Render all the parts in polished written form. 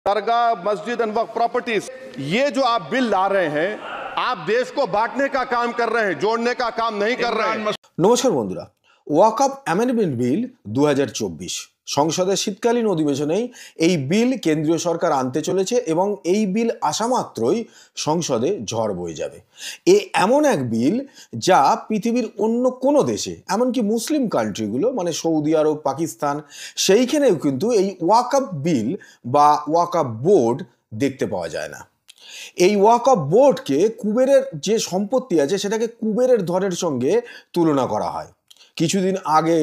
दरगाह, मस्जिद and Waqf properties, ये जो आप बिल ला रहे हैं, आप देश को बांटने का काम कर रहे हैं, जोड़ने का काम नहीं कर रहे हैं। নমস্কার বন্ধুরা, ওয়াকফ অ্যামেন্ডমেন্ট বিল 2024 সংসদের শীতকালীন অধিবেশনেই এই বিল কেন্দ্রীয় সরকার আনতে চলেছে এবং এই বিল আসা মাত্রই সংসদে ঝড় বয়ে যাবে। এমন এক বিল যা পৃথিবীর অন্য কোনো দেশে, এমনকি মুসলিম কান্ট্রিগুলো মানে সৌদি আরব, পাকিস্তান, সেইখানেও কিন্তু এই ওয়াকফ বিল বা ওয়াকফ বোর্ড দেখতে পাওয়া যায় না। এই ওয়াকফ বোর্ডকে কুবেরের যে সম্পত্তি আছে সেটাকে কুবেরের ধনের সঙ্গে তুলনা করা হয়। কিছুদিন আগে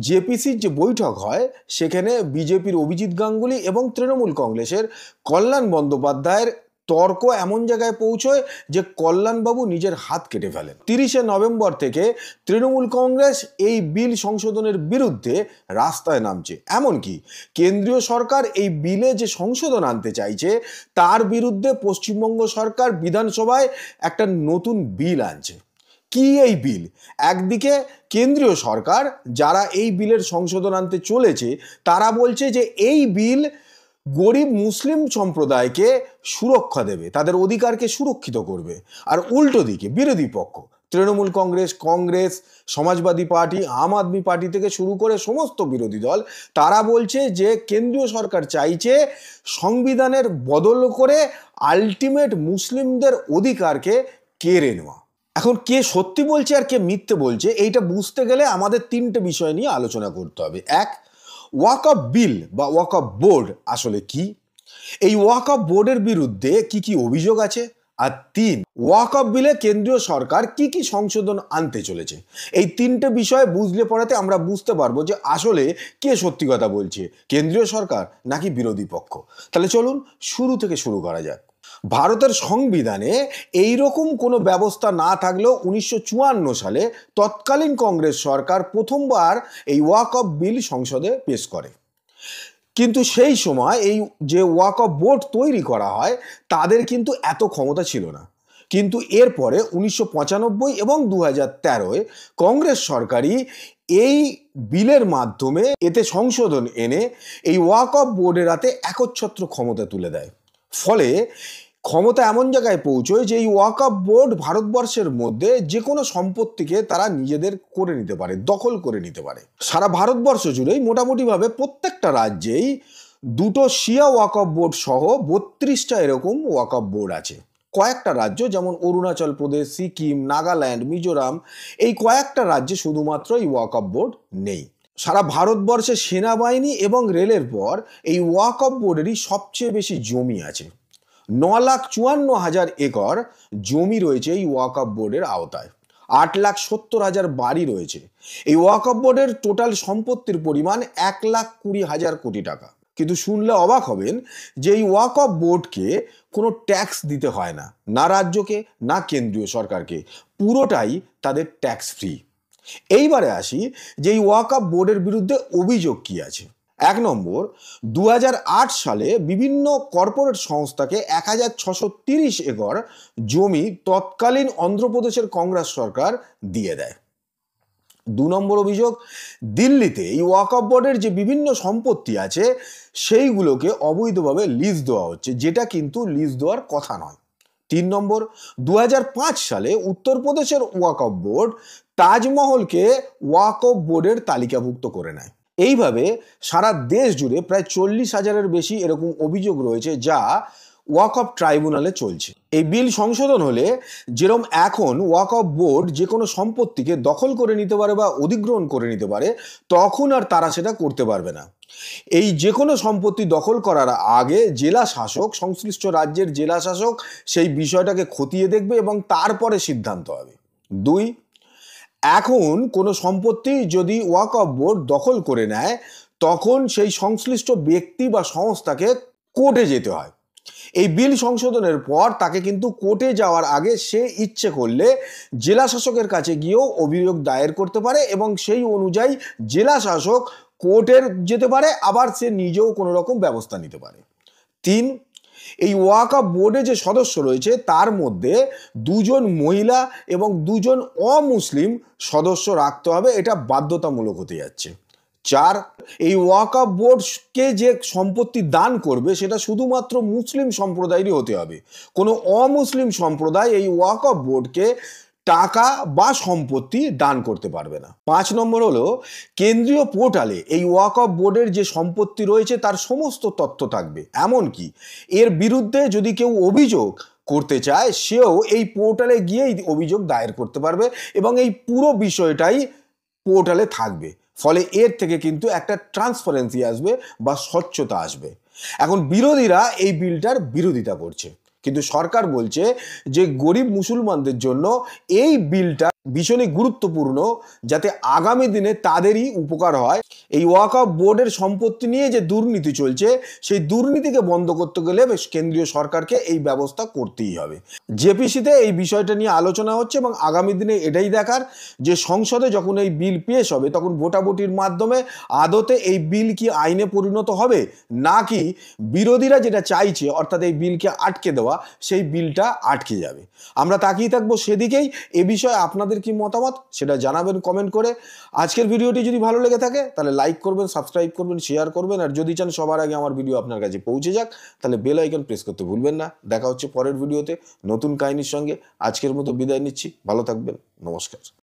জেপিসির যে বৈঠক হয় সেখানে বিজেপির অভিজিৎ গাঙ্গুলি এবং তৃণমূল কংগ্রেসের কল্যাণ বন্দ্যোপাধ্যায়ের তর্ক এমন জায়গায় পৌঁছয় যে কল্যাণবাবু নিজের হাত কেটে ফেলেন। 30শে নভেম্বর থেকে তৃণমূল কংগ্রেস এই বিল সংশোধনের বিরুদ্ধে রাস্তায় নামছে। এমনকি কেন্দ্রীয় সরকার এই বিলে যে সংশোধন আনতে চাইছে তার বিরুদ্ধে পশ্চিমবঙ্গ সরকার বিধানসভায় একটা নতুন বিল আনছে। কি এই বিল? একদিকে কেন্দ্রীয় সরকার যারা এই বিলের সংশোধন আনতে চলেছে তারা বলছে যে এই বিল গরিব মুসলিম সম্প্রদায়কে সুরক্ষা দেবে, তাদের অধিকারকে সুরক্ষিত করবে। আর উল্টো দিকে বিরোধী পক্ষ তৃণমূল কংগ্রেস, সমাজবাদী পার্টি, আম আদমি পার্টি থেকে শুরু করে সমস্ত বিরোধী দল তারা বলছে যে কেন্দ্রীয় সরকার চাইছে সংবিধানের বদল করে আলটিমেট মুসলিমদের অধিকারকে কেড়ে নেওয়া। এখন কে সত্যি বলছে আর কে মিথ্যে বলছে এইটা বুঝতে গেলে আমাদের তিনটে বিষয় নিয়ে আলোচনা করতে হবে। এক, ওয়াকফ বিল বা ওয়াকফ বোর্ড আসলে কি, এই ওয়াকফ বোর্ডের বিরুদ্ধে কি কি অভিযোগ আছে, আর তিন, ওয়াকফ বিলে কেন্দ্রীয় সরকার কি কি সংশোধন আনতে চলেছে। এই তিনটে বিষয় বুঝলে পড়াতে আমরা বুঝতে পারবো যে আসলে কে সত্যি কথা বলছে, কেন্দ্রীয় সরকার নাকি বিরোধী পক্ষ। তাহলে চলুন শুরু থেকে শুরু করা যাক। ভারতের সংবিধানে এইরকম কোনো ব্যবস্থা না থাকলেও 1954 সালে তৎকালীন কংগ্রেস সরকার প্রথমবার এই ওয়াকফ বিল সংসদে পেশ করে। কিন্তু সেই সময় এই যে ওয়াকফ বোর্ড তৈরি করা হয় তাদের কিন্তু এত ক্ষমতা ছিল না। কিন্তু এরপরে 1995 এবং 2013-এ কংগ্রেস সরকারই এই বিলের মাধ্যমে এতে সংশোধন এনে এই ওয়াকফ বোর্ডের হাতে একচ্ছত্র ক্ষমতা তুলে দেয়। ফলে ক্ষমতা এমন জায়গায় পৌঁছয় যে এই ওয়াকফ বোর্ড ভারতবর্ষের মধ্যে যে কোনো সম্পত্তিকে তারা নিজেদের করে নিতে পারে, দখল করে নিতে পারে। সারা ভারতবর্ষ জুড়েই মোটামুটিভাবে প্রত্যেকটা রাজ্যেই দুটো শিয়া ওয়াকফ বোর্ড সহ 32টা এরকম ওয়াকফ বোর্ড আছে। কয়েকটা রাজ্য যেমন অরুণাচল প্রদেশ, সিকিম, নাগাল্যান্ড, মিজোরাম, এই কয়েকটা রাজ্যে শুধুমাত্র এই ওয়াকফ বোর্ড নেই। সারা ভারতবর্ষে সেনাবাহিনী এবং রেলের পর এই ওয়াকফ বোর্ডেরই সবচেয়ে বেশি জমি আছে। 9,54,000 একর জমি রয়েছে এই ওয়াকফ বোর্ডের আওতায়। 8,70,000 বাড়ি রয়েছে। এই ওয়াকফ বোর্ডের টোটাল সম্পত্তির পরিমাণ 1,20,000 কোটি টাকা। কিন্তু শুনলে অবাক হবেন যে এই ওয়াকফ বোর্ডকে কোনো ট্যাক্স দিতে হয় না, না রাজ্যকে না কেন্দ্রীয় সরকারকে, পুরোটাই তাদের ট্যাক্স ফ্রি। এইবারে আসি যে এই ওয়াকফ বোর্ডের বিরুদ্ধে অভিযোগ কি আছে। 1 নম্বর, 2008 সালে বিভিন্ন কর্পোরেট সংস্থাকে 1,630 একর জমি তৎকালীন অন্ধ্রপ্রদেশের কংগ্রেস সরকার দিয়ে দেয়। 2 নম্বর অভিযোগ, দিল্লিতে এই ওয়াকফ বোর্ডের যে বিভিন্ন সম্পত্তি আছে সেইগুলোকে অবৈধভাবে লিজ দেওয়া হচ্ছে, যেটা কিন্তু লিজ দেওয়ার কথা নয়। 3 নম্বর, 2005 সালে উত্তরপ্রদেশের ওয়াকফ বোর্ড তাজমহলকে ওয়াকফ বোর্ডের তালিকাভুক্ত করে নেয়। এইভাবে সারা দেশ জুড়ে প্রায় 40,000-এর বেশি এরকম অভিযোগ রয়েছে যা ওয়াকফ ট্রাইব্যুনালে চলছে। এই বিল সংশোধন হলে যেরকম এখন ওয়াকফ বোর্ড যে কোনো সম্পত্তিকে দখল করে নিতে পারে বা অধিগ্রহণ করে নিতে পারে, তখন আর তারা সেটা করতে পারবে না। এই যে কোনো সম্পত্তি দখল করার আগে জেলা শাসক, সংশ্লিষ্ট রাজ্যের জেলা শাসক সেই বিষয়টাকে খতিয়ে দেখবে এবং তারপরে সিদ্ধান্ত হবে। 2, এখন কোনো সম্পত্তি যদি ওয়াকফ বোর্ড দখল করে নেয় তখন সেই সংশ্লিষ্ট ব্যক্তি বা সংস্থাকে কোর্টে যেতে হয়। এই বিল সংশোধনের পর তাকে কিন্তু কোর্টে যাওয়ার আগে সে ইচ্ছে করলে জেলা শাসকের কাছে গিয়েও অভিযোগ দায়ের করতে পারে এবং সেই অনুযায়ী জেলা শাসক কোর্টের যেতে পারে, আবার সে নিজেও কোনো রকম ব্যবস্থা নিতে পারে। 3, এই ওয়াকফ বোর্ডে যে সদস্য রয়েছে তার মধ্যে 2 জন মহিলা এবং 2 জন অমুসলিম সদস্য রাখতে হবে, এটা বাধ্যতামূলক হতে যাচ্ছে। 4, এই ওয়াকফ বোর্ডকে যে সম্পত্তি দান করবে সেটা শুধুমাত্র মুসলিম সম্প্রদায়েরই হতে হবে। কোনো অমুসলিম সম্প্রদায় এই ওয়াকফ বোর্ডকে টাকা বা সম্পত্তি দান করতে পারবে না। 5 নম্বর হলো, কেন্দ্রীয় পোর্টালে এই ওয়াকফ বোর্ডের যে সম্পত্তি রয়েছে তার সমস্ত তথ্য থাকবে। এমনকি এর বিরুদ্ধে যদি কেউ অভিযোগ করতে চায় সেও এই পোর্টালে গিয়েই অভিযোগ দায়ের করতে পারবে এবং এই পুরো বিষয়টাই পোর্টালে থাকবে। ফলে এর থেকে কিন্তু একটা ট্রান্সপারেন্সি আসবে বা স্বচ্ছতা আসবে। এখন বিরোধীরা এই বিলটার বিরোধিতা করছে, কিন্তু সরকার বলছে যে গরিব মুসলমানদের জন্য এই বিলটা ভীষণই গুরুত্বপূর্ণ, যাতে আগামী দিনে তাদেরই উপকার হয়। এই ওয়াকফ বোর্ডের সম্পত্তি নিয়ে যে দুর্নীতি চলছে সেই দুর্নীতিকে বন্ধ করতে গেলে কেন্দ্রীয় সরকারকে এই ব্যবস্থা করতেই হবে। জেপিসিতে এই বিষয়টা নিয়ে আলোচনা হচ্ছে এবং আগামী দিনে এটাই দেখার যে সংসদে যখন এই বিল পেশ হবে তখন ভোটাভুটির মাধ্যমে আদতে এই বিল কি আইনে পরিণত হবে, নাকি বিরোধীরা যেটা চাইছে অর্থাৎ এই বিলকে আটকে দেওয়া, সেই বিলটা আটকে যাবে। আমরা তাকিয়ে থাকবো সেদিকেই। এ বিষয়ে আপনাদের কি মতামত সেটা জানাবেন কমেন্ট করে। আজকের ভিডিওটি যদি ভালো লেগে থাকে তাহলে লাইক করবেন, সাবস্ক্রাইব করবেন, শেয়ার করবেন, আর যদি চান সবার আগে আমার ভিডিও আপনার কাছে পৌঁছে যাক তাহলে বেল আইকন প্রেস করতে ভুলবেন না। দেখা হচ্ছে পরের ভিডিওতে নতুন কাহিনীর সঙ্গে। আজকের মতো বিদায় নিচ্ছি, ভালো থাকবেন, নমস্কার।